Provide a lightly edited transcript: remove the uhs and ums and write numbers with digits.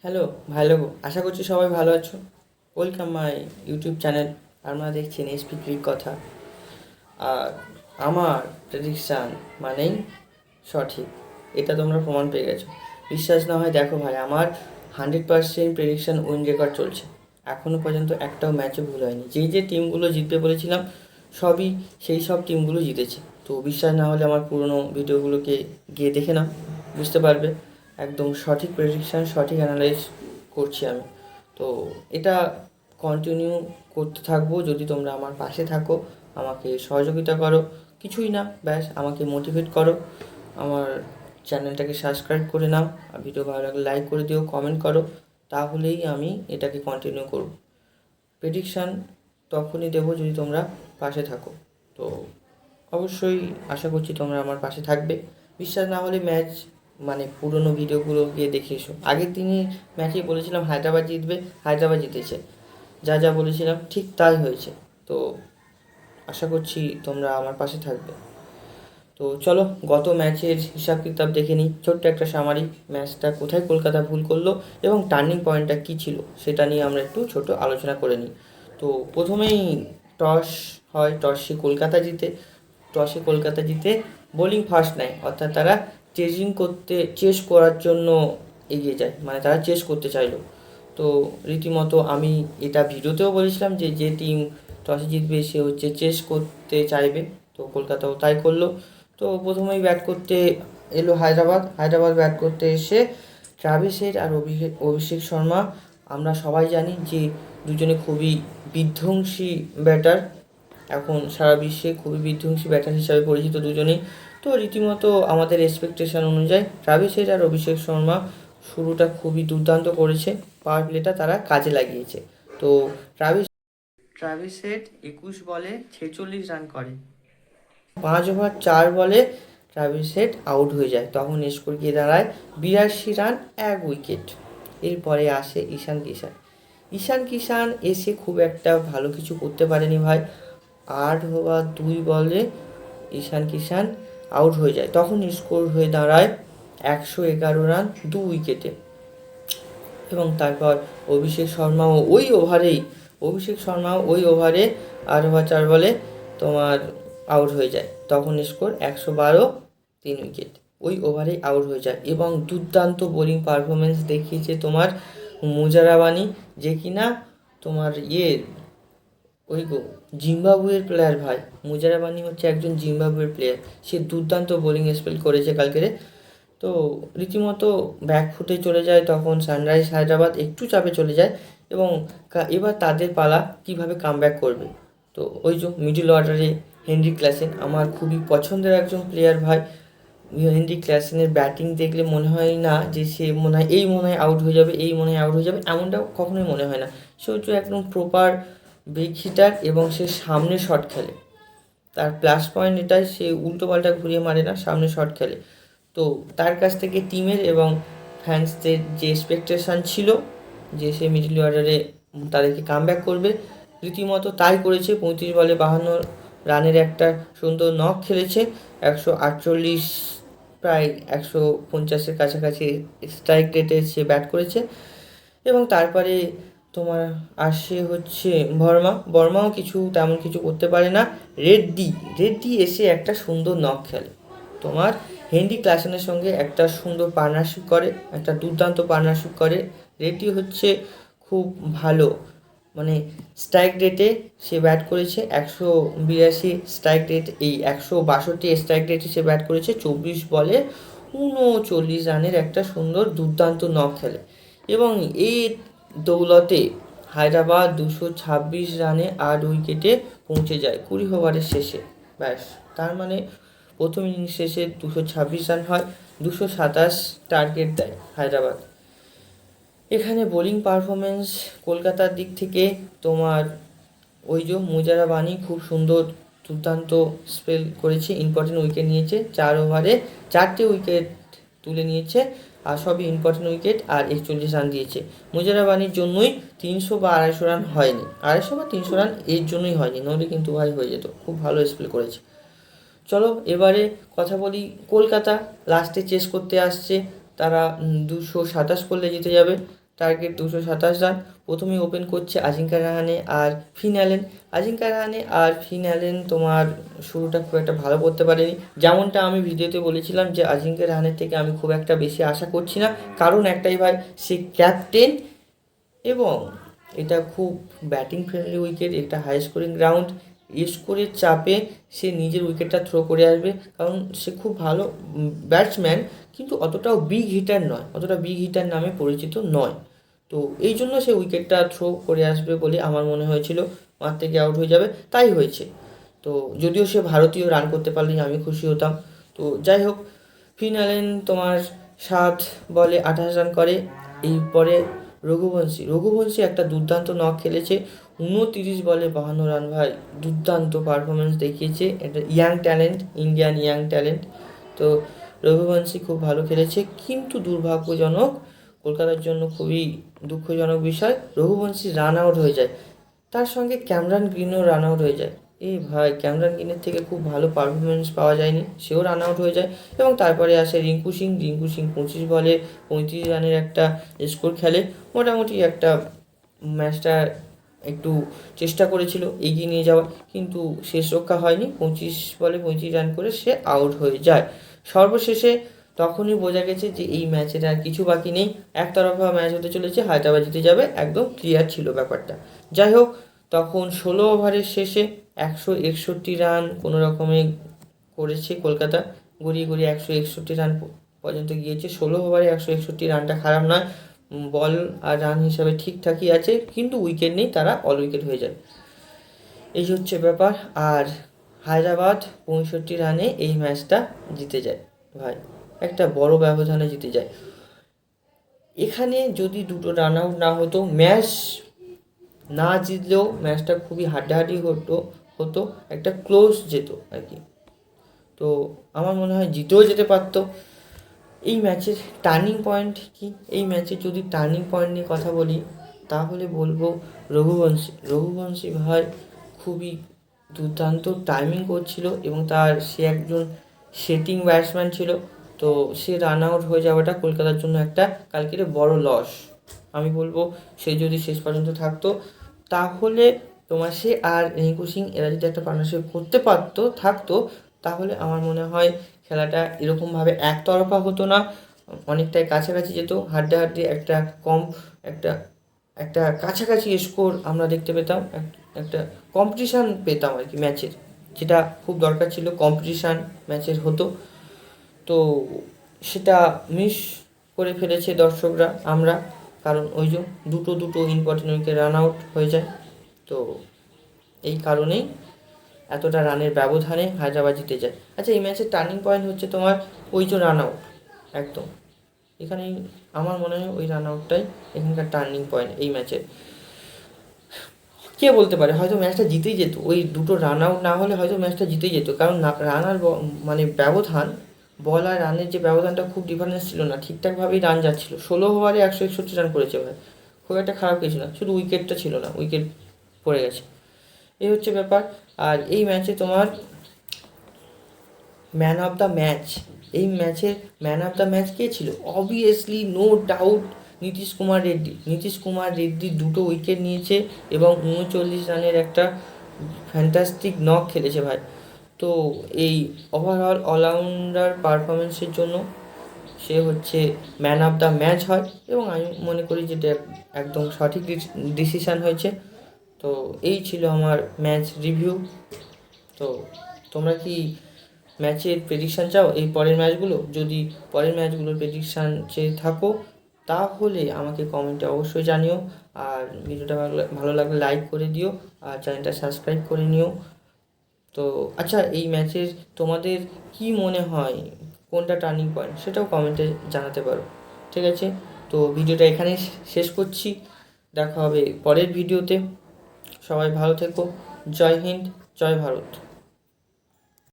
Hello ভাই লোক, আশা করছি সবাই ভালো আছো। Welcome my YouTube channel. আপনারা দেখছেন এসপি ক্রিক কথা। আর আমার প্রেডিকশান মানেই সঠিক, এটা তোমরা প্রমাণ পেয়ে গেছো। বিশ্বাস না হয় দেখো ভাই, আমার 100% প্রেডিকশান উইন রেকর্ড চলছে। এখনও পর্যন্ত একটাও ম্যাচে ভুল হয়নি। যেই যে টিমগুলো জিতবে বলেছিলাম সবই সেই সব টিমগুলো জিতেছে। তো বিশ্বাস না হলে আমার পুরনো ভিডিওগুলোকে গিয়ে দেখে নাও, বুঝতে পারবে। একদম সঠিক প্রেডিকশান, সঠিক অ্যানালাইজ করছি আমি। তো এটা কন্টিনিউ করতে থাকবো যদি তোমরা আমার পাশে থাকো, আমাকে সহযোগিতা করো। কিছুই না, ব্যাস আমাকে মোটিভেট করো। আমার চ্যানেলটাকে সাবস্ক্রাইব করে নাও, আর ভিডিও ভালো লাগলে লাইক করে দিও, কমেন্ট করো। তাহলেই আমি এটাকে কন্টিনিউ করব। প্রেডিকশান তখনই দেবো যদি তোমরা পাশে থাকো। তো অবশ্যই আশা করছি তোমরা আমার পাশে থাকবে। বিশ্বাস না হলে ম্যাচ মানে পুরনো ভিডিওগুলো গিয়ে দেখে এসো। আগের দিনই ম্যাচে বলেছিলাম হায়দ্রাবাদ জিতবে, হায়দ্রাবাদ জিতেছে। যা যা বলেছিলাম ঠিক তাই হয়েছে। তো আশা করছি তোমরা আমার পাশে থাকবে। তো চলো গত ম্যাচের হিসাব কিতাব দেখে নিই। ছোট্ট একটা সামারি, ম্যাচটা কোথায় কলকাতা ভুল করলো এবং টার্নিং পয়েন্টটা কী ছিল সেটা নিয়ে আমরা একটু ছোট আলোচনা করে নিই। তো প্রথমেই টস হয়, টসে কলকাতা জিতে বোলিং ফার্স্ট নেয়, অর্থাৎ তারা চেস করার জন্য এগিয়ে যায়, মানে তারা চেস করতে চাইলো। তো রীতিমতো আমি এটা ভিডিওতেও বলেছিলাম যে যে টিম টসে জিতবে সে হচ্ছে চেস করতে চাইবে। তো কলকাতাও তাই করলো। তো প্রথমেই ব্যাট করতে এলো হায়দ্রাবাদ ব্যাট করতে এসে ট্রাভিস হেড আর অভিষেক শর্মা, আমরা সবাই জানি যে দুজনে খুবই বিধ্বংসী ব্যাটার। এখন সারা বিশ্বে খুবই বিধ্বংসী ব্যাটার হিসাবে পরিচিত দুজনেই। তো রীতিমতো আমাদের এক্সপেকটেশন অনুযায়ী ট্রাভিস হেড আর অভিষেক শর্মা শুরুটা খুবই দুর্দান্ত করেছে। পাওয়ার প্লেটা তারা কাজে লাগিয়েছে। তো ট্রাভিস হেড 21 বলে 46 রান করে। 5 ওভার 4 বলে ট্রাভিস হেড আউট হয়ে যায়। তখন স্কোর গিয়ে দাঁড়ায় 82 রান, 1 উইকেট। এরপরে আসে ঈশান কিষান এসে খুব একটা ভালো কিছু করতে পারেনি ভাই। 8 ওভার 2 বলে ঈশান কিষান আউট হয়ে যায়। তখন স্কোর হয়ে দাঁড়ায় 111 রান, 2 উইকেটে। এবং তারপর অভিষেক শর্মাও ওই ওভারে 8 ওভার 4 বলে তোমার আউট হয়ে যায়। তখন স্কোর 112, 3 উইকেট। ওই ওভারেই আউট হয়ে যায়। এবং দুর্দান্ত বোলিং পারফরমেন্স দেখিয়েছে তোমার মুজারাবানি, যে কিনা তোমার ওই জিম্বাবুয়ের প্লেয়ার ভাই। মুজারাবানি হচ্ছে একজন জিম্বাবুয়ের প্লেয়ার। সে দুর্দান্ত বোলিং স্পেল করেছে কালকেরে। তো রীতিমতো ব্যাকফুটে চলে যায়। তখন সানরাইজ হায়দ্রাবাদ একটু চাপে চলে যায় এবং এবার তাদের পালা কিভাবে কামব্যাক করবে। তো ওই যে মিডল অর্ডারে হেনরি ক্লাসেন আমার খুবই পছন্দের একজন প্লেয়ার ভাই। হেনরি ক্লাসেনের ব্যাটিং দেখলে মনে হয় না যে সে মনে হয় আউট হয়ে যাবে, এমনটা কখনোই মনে হয় না। সে হচ্ছে একদম প্রপার বিগ হিটার এবং সে সামনে শট খেলে। তার প্লাস পয়েন্ট এটাই, সে উল্টো পাল্টা ঘুরিয়ে মারে না, সামনে শট খেলে। তো তার কাছ থেকে টিমের এবং ফ্যান্সদের যে এক্সপেকটেশান ছিল যে সে মিডল অর্ডারে তাদেরকে কামব্যাক করবে, রীতিমতো তাই করেছে। 35 বলে 52 রানের একটা সুন্দর নক খেলেছে। 148, প্রায় 150-এর কাছাকাছি স্ট্রাইক রেটে সে ব্যাট করেছে। এবং তারপরে তোমার আসে হচ্ছে বর্মাও তেমন কিছু করতে পারে না। রেড্ডি এসে একটা সুন্দর নক খেলে। তোমার হেনরি ক্লাসেনের সঙ্গে একটা সুন্দর পার্টনারশিপ করে, একটা দুর্দান্ত পার্টনারশিপ করে। রেড্ডি হচ্ছে খুব ভালো, মানে স্ট্রাইক রেটে সে ব্যাট করেছে। 182 স্ট্রাইক রেট, এই 162 স্ট্রাইক রেটে সে ব্যাট করেছে। 24 বলে 39 রানের একটা সুন্দর দুর্দান্ত নক খেলে। এবং এই দৌলতে হায়দ্রাবাদ 226 রানে 8 উইকেটে পৌঁছে যায় 20 ওভারের শেষে। ব্যাস, তার মানে প্রথম ইনিংস শেষে 226 রান হয়, 227 টার্গেট দেয় হায়দ্রাবাদ। এখানে বোলিং পারফরমেন্স কলকাতার দিক থেকে তোমার ওই যে মুজারাবানি খুব সুন্দর দুর্দান্ত স্পেল করেছে, ইম্পর্টেন্ট উইকেট নিয়েছে। 4 ওভারে 4টে উইকেট তুলে নিয়েছে, আর সবই ইম্পর্টেন্ট উইকেট, আর 41 রান দিয়েছে। মুজারাবানির জন্যই 300 বা 250 রান হয়নি, 250 বা 300 রান এর জন্যই হয়নি, নইলে কিন্তু ভাই হয়ে যেত। খুব ভালো স্পেল করেছে। চলো এবারে কথা বলি কলকাতা লাস্টে চেস করতে আসছে। তারা 227 করলে জিতে যাবে। Target 227 run. প্রথমেই ওপেন করছে আজিঙ্কা রাহানে আর ফিন অ্যালেন। আজিঙ্কা রাহানে আর ফিন অ্যালেন তোমার শুরুটা খুব একটা ভালো করতে পারেনি। যেমনটা আমি ভিডিওতে বলেছিলাম যে আজিঙ্কা রাহানের থেকে আমি খুব একটা বেশি আশা করছি না, কারণ একটাই ভাই, সে ক্যাপ্টেন এবং এটা খুব ব্যাটিং ফ্রেন্ডলি উইকেট, এটা হাই স্কোরিং গ্রাউন্ড। স্কোরের চাপে সে নিজের উইকেটটা থ্রো করে আসবে, কারণ সে খুব ভালো ব্যাটসম্যান, কিন্তু অতটাও বিগ হিটার নয়, অতটা বিগ হিটার নামে পরিচিত নয়। তো এই জন্য সে উইকেটটা থ্রো করে আসবে বলে আমার মনে হয়েছিল, মাঠ থেকে আউট হয়ে যাবে, তাই হয়েছে। তো যদিও সে ভারতীয়, রান করতে পারলেই আমি খুশি হতাম। তো যাই হোক, ফিন অ্যালেন তোমার 7 বলে 28 রান করে। এরপরে রঘুবংশী একটা দুর্দান্ত নক খেলেছে, 29 বলে 52 রান। ভাই দুর্দান্ত পারফরমেন্স দেখিয়েছে, একটা young talent, Indian young talent. তো রঘুবংশী খুব ভালো খেলেছে, কিন্তু দুর্ভাগ্যজনক, কলকাতার জন্য খুবই দুঃখজনক বিষয়, রঘুবংশী রান আউট হয়ে যায়, তার সঙ্গে ক্যামেরন গ্রিনও রান আউট হয়ে যায়। এই ভাই, ক্যামেরন গ্রিনের থেকে খুব ভালো পারফরমেন্স পাওয়া যায়নি, সেও রান আউট হয়ে যায়। এবং তারপরে আসে রিঙ্কু সিং 25 বলে 35 রানের একটা স্কোর খেলে। মোটামুটি একটা ম্যাচটা একটু চেষ্টা করেছিল এগিয়ে নিয়ে যাওয়ার, কিন্তু শেষ রক্ষা হয়নি, 25 বলে 35 রান করে সে আউট হয়ে যায়। সর্বশেষে তখনই বোঝা গেছে যে এই ম্যাচের আর কিছু বাকি নেই, একতরফা ম্যাচ হতে চলেছে, হায়দ্রাবাদ জিতে যাবে, একদম ক্লিয়ার ছিল ব্যাপারটা। যাই হোক, তখন 16 ওভারের শেষে 161 রান কোনো রকমে করেছে কলকাতা, গড়িয়ে 161 রান পর্যন্ত গিয়েছে। 16 ওভারে 161 রানটা খারাপ নয়, বল আর রান হিসাবে ঠিকঠাকই আছে, কিন্তু উইকেট নেই, তারা অল উইকেট হয়ে যায়, এই হচ্ছে ব্যাপার। আর হায়দ্রাবাদ 65 রানে এই ম্যাচটা জিতে যায় ভাই, একটা বড় ব্যবধানে জিতে যায়। এখানে যদি দুটো রান আউট না হতো, ম্যাচ না জিতলেও ম্যাচটা খুবই হাড্ডাহাড্ডি হতো, একটা ক্লোজ যেত আর কি। তো আমার মনে হয় জিতেও যেতে পারতো। এই ম্যাচের টার্নিং পয়েন্ট কি? এই ম্যাচের যদি টার্নিং পয়েন্ট নিয়ে কথা বলি, তাহলে বলবো রঘুবংশী ভাই খুবই দুর্দান্ত টাইমিং করছিল, এবং সে একজন সেটিং ব্যাটসম্যান ছিল। তো সে রান আউট হয়ে যাওয়াটা কলকাতার জন্য একটা কালকের বড় লস। আমি বলবো সে যদি শেষ পর্যন্ত থাকতো, তাহলে তোমার সে আর রিঙ্কু সিং এরা যদি একটা পার্টনারশিপ করতে থাকতো, তাহলে আমার মনে হয় খেলাটা এরকমভাবে একতরফা হতো না, অনেকটাই কাছাকাছি যেত, হাড্ডাহাড্ডি একটা একটা কাছাকাছি স্কোর আমরা দেখতে পেতাম, একটা কম্পিটিশান পেতাম আর কি ম্যাচের, যেটা খুব দরকার ছিল, কম্পিটিশান ম্যাচের হতো। তো সেটা মিস করে ফেলেছে দর্শকরা, আমরা, কারণ ওই যে দুটো ইম্পর্টেন্ট উইকেট রান আউট হয়ে যায়। তো এই কারণেই এতটা রানের ব্যবধানে হায়দ্রাবাদ জিতে যায়। আচ্ছা, এই ম্যাচের টার্নিং পয়েন্ট হচ্ছে তোমার ওই যে রান আউট, একদম এখানেই আমার মনে হয় ওই রান আউটটাই এখানকার টার্নিং পয়েন্ট এই ম্যাচের। কে বলতে পারে, হয়তো ম্যাচটা জিতেই যেত, ওই দুটো রান আউট না হলে হয়তো ম্যাচটা জিতেই যেত, কারণ রান আর মানে ব্যবধান, বল আর রানের যে ব্যবধানটা খুব ডিফারেন্স ছিল না, ঠিকঠাকভাবেই রান যাচ্ছিলো। 16 ওভারে 161 রান করেছে ভাই, খুব একটা খারাপ কিছু না, শুধু উইকেটটা ছিল না, উইকেট পড়ে গেছে, এই হচ্ছে ব্যাপার। আর এই ম্যাচে তোমার ম্যান অফ দ্য ম্যাচ, এই ম্যাচের ম্যান অফ দ্য ম্যাচ কে ছিল? Obviously, no doubt, Nitish Kumar Reddy দুটো উইকেট নিয়েছে এবং 39 রানের একটা ফ্যান্টাস্টিক নক খেলেছে ভাই। তো এই ওভারঅল অলরাউন্ডার পারফরমেন্সের জন্য সে হচ্ছে ম্যান অফ দ্য ম্যাচ হয়, এবং আমি মনে করি যেটা একদম সঠিক ডিসিশান হয়েছে। তো এই ছিল আমার ম্যাচ রিভিউ। তো তোমরা কি ম্যাচের প্রেডিকশান চাও এই পরের ম্যাচগুলো? যদি পরের ম্যাচগুলোর প্রেডিকশান চেয়ে থাকো, তাহলে আমাকে কমেন্টে অবশ্যই জানিও। আর ভিডিওটা ভালো লাগলে লাইক করে দিও, আর চ্যানেলটা সাবস্ক্রাইব করে নিও। তো আচ্ছা, এই ম্যাচের তোমাদের কি মনে হয়, কোনটা টার্নিং পয়েন্ট, সেটাও কমেন্টে জানাতে পারো। ঠিক আছে, তো ভিডিওটা এখানেই শেষ করছি, দেখা হবে পরের ভিডিওতে। সবাই ভালো থেকো, জয় হিন্দ, জয় ভারত।